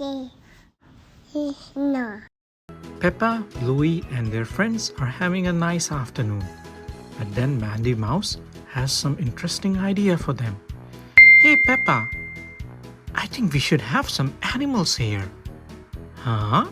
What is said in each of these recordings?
No. Peppa, Bluey, and their friends are having a nice afternoon. But then Mandy Mouse has some interesting idea for them. Hey Peppa, I think we should have some animals here. Huh?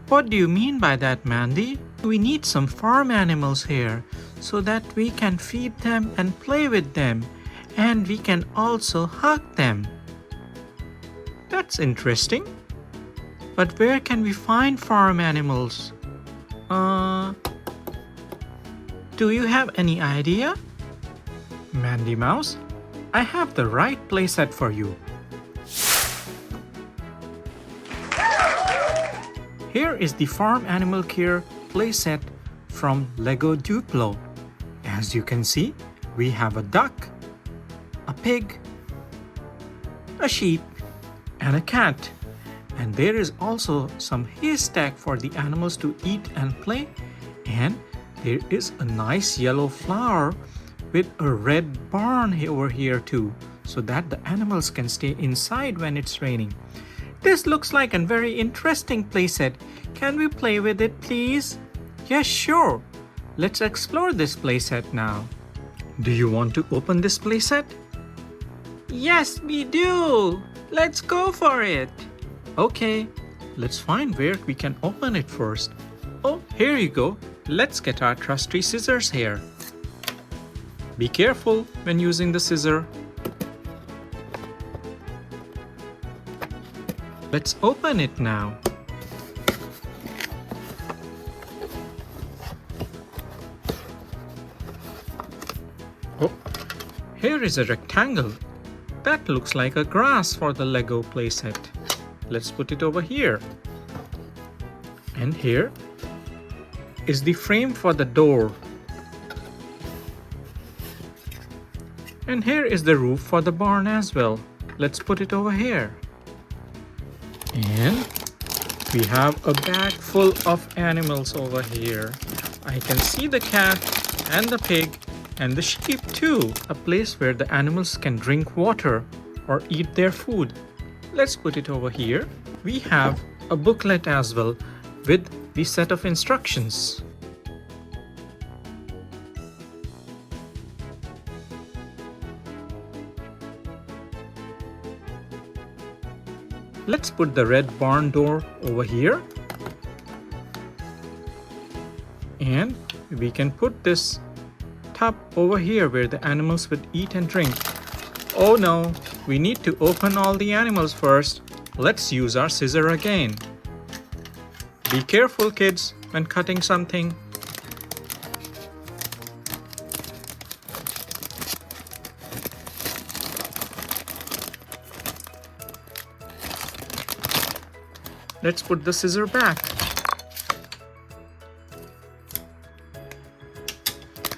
What do you mean by that, Mandy? We need some farm animals here so that we can feed them and play with them, and we can also hug them. That's interesting. But where can we find farm animals? Do you have any idea? Mandy Mouse, I have the right playset for you. Here is the Farm Animal Care playset from Lego Duplo. As you can see, we have a duck, a pig, a sheep, and a cat. And there is also some haystack for the animals to eat and play. And there is a nice yellow flower with a red barn over here too, so that the animals can stay inside when it's raining. This looks like a very interesting playset. Can we play with it, please? Yes, sure. Let's explore this playset now. Do you want to open this playset? Yes, we do. Let's go for it. Okay, let's find where we can open it first. Oh, here you go. Let's get our trusty scissors here. Be careful when using the scissor. Let's open it now. Oh, here is a rectangle. That looks like a grass for the Lego playset. Let's put it over here. And here is the frame for the door. And here is the roof for the barn as well. Let's put it over here. And we have a bag full of animals over here. I can see the cat and the pig and the sheep too. A place where the animals can drink water or eat their food. Let's put it over here. We have a booklet as well with the set of instructions. Let's put the red barn door over here. And we can put this tub over here where the animals would eat and drink. Oh no, we need to open all the animals first. Let's use our scissor again. Be careful, kids, when cutting something. Let's put the scissor back.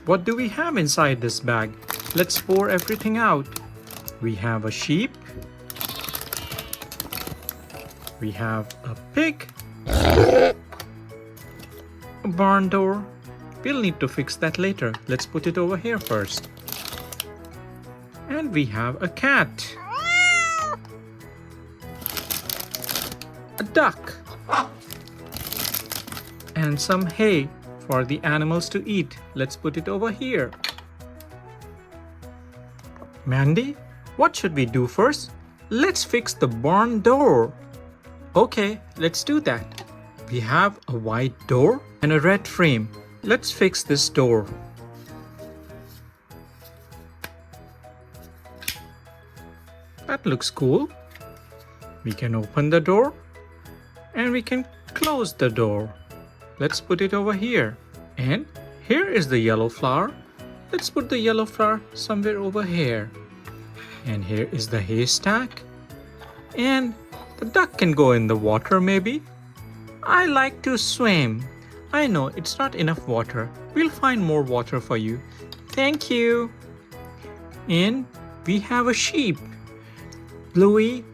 What do we have inside this bag? Let's pour everything out. We have a sheep. We have a pig. A barn door. We'll need to fix that later. Let's put it over here first. And we have a cat. A duck. And some hay for the animals to eat. Let's put it over here. Mandy, what should we do first? Let's fix the barn door. Okay, let's do that. We have a white door and a red frame. Let's fix this door. That looks cool. We can open the door and we can close the door. Let's put it over here. And here is the yellow flower. Let's put the yellow flower somewhere over here. And here is the haystack. And the duck can go in the water maybe. I like to swim. I know it's not enough water. We'll find more water for you. Thank you. And we have a sheep. Bluey.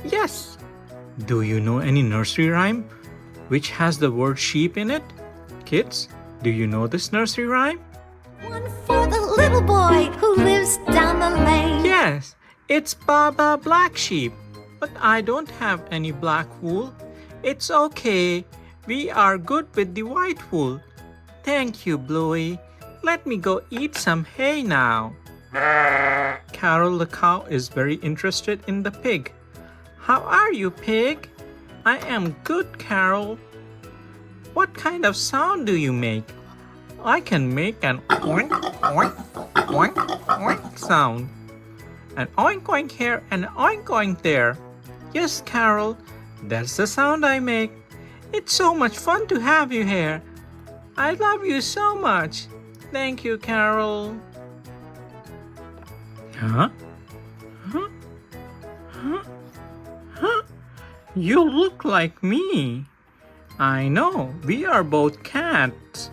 Yes. Do you know any nursery rhyme which has the word sheep in it? Kids, do you know this nursery rhyme? One for the little boy who lives down the lane. Yes, it's Baba Black Sheep. But I don't have any black wool. It's okay. We are good with the white wool. Thank you, Bluey. Let me go eat some hay now. Carol the cow is very interested in the pig. How are you, pig? I am good, Carol. What kind of sound do you make? I can make an oink, oink, oink, oink sound. An oink, oink here and an oink, oink there. Yes, Carol, that's the sound I make. It's so much fun to have you here. I love you so much. Thank you, Carol. Huh? Huh? Huh? Huh? You look like me. I know, we are both cats.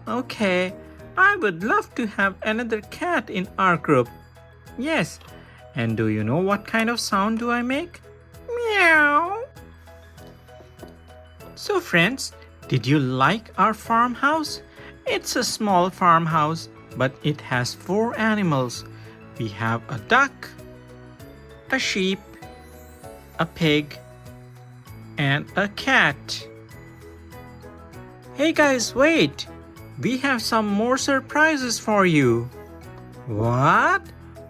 Okay, I would love to have another cat in our group. Yes, and do you know what kind of sound do I make? Meow. So friends, did you like our farmhouse? It's a small farmhouse, but it has 4 animals. We have a duck, a sheep, a pig, and a cat. Hey guys, wait! We have some more surprises for you. What?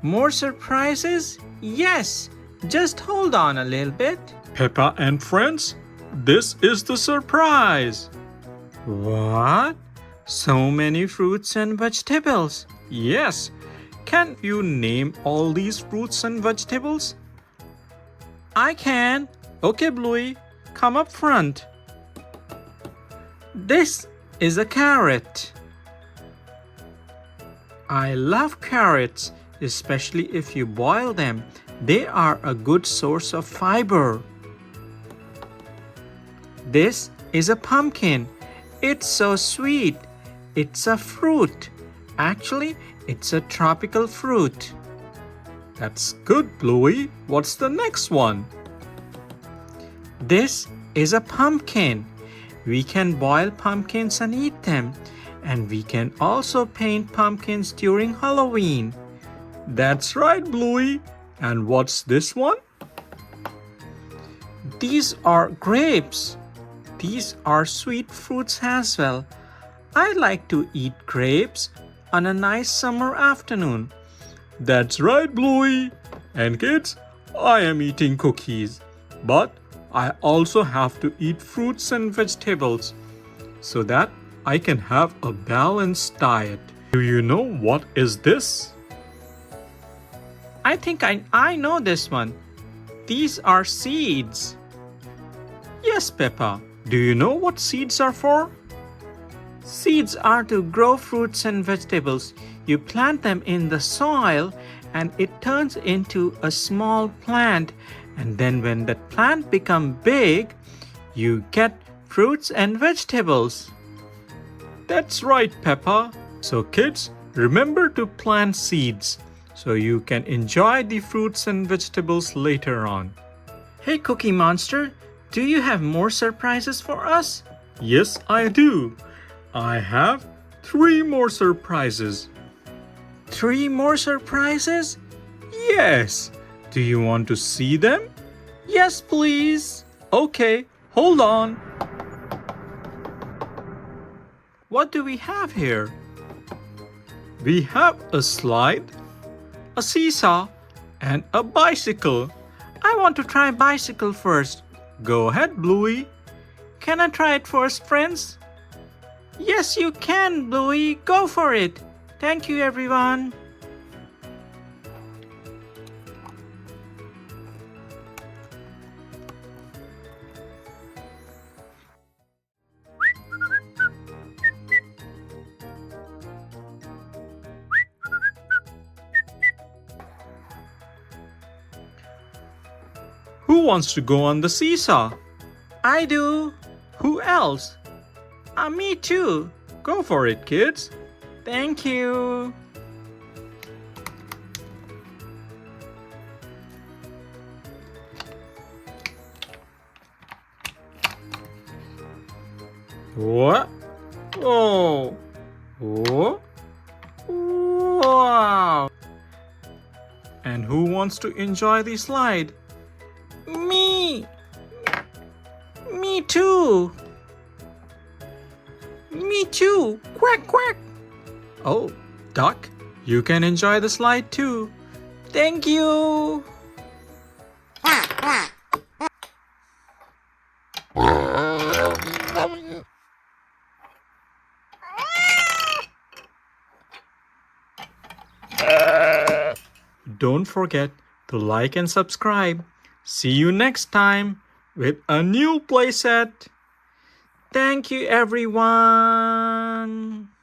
More surprises? Yes! Just hold on a little bit. Peppa and friends, this is the surprise. What? So many fruits and vegetables. Yes. Can you name all these fruits and vegetables? I can. Okay, Bluey, come up front. This is a carrot. I love carrots, especially if you boil them. They are a good source of fiber. This is a pumpkin. It's so sweet. It's a fruit. Actually, it's a tropical fruit. That's good, Bluey. What's the next one? This is a pumpkin. We can boil pumpkins and eat them. And we can also paint pumpkins during Halloween. That's right, Bluey. And what's this one? These are grapes. These are sweet fruits as well. I like to eat grapes on a nice summer afternoon. That's right, Bluey. And kids, I am eating cookies. But I also have to eat fruits and vegetables so that I can have a balanced diet. Do you know what is this? I think I know this one. These are seeds. Yes, Peppa. Do you know what seeds are for? Seeds are to grow fruits and vegetables. You plant them in the soil and it turns into a small plant. And then when that plant becomes big, you get fruits and vegetables. That's right, Peppa. So kids, remember to plant seeds so you can enjoy the fruits and vegetables later on. Hey, Cookie Monster, do you have more surprises for us? Yes, I do. I have 3 more surprises. 3 more surprises? Yes. Do you want to see them? Yes, please. Okay, hold on. What do we have here? We have a slide, a seesaw, and a bicycle. I want to try bicycle first. Go ahead, Bluey. Can I try it first, friends? Yes, you can, Bluey. Go for it. Thank you, everyone. Who wants to go on the seesaw? I do. Who else? Me too. Go for it, kids. Thank you. What? Oh. Oh. Wow. And who wants to enjoy the slide? Me! Me too! Me too! Quack, quack! Oh, duck, you can enjoy the slide too. Thank you! Don't forget to like and subscribe. See you next time with a new playset. Thank you, everyone.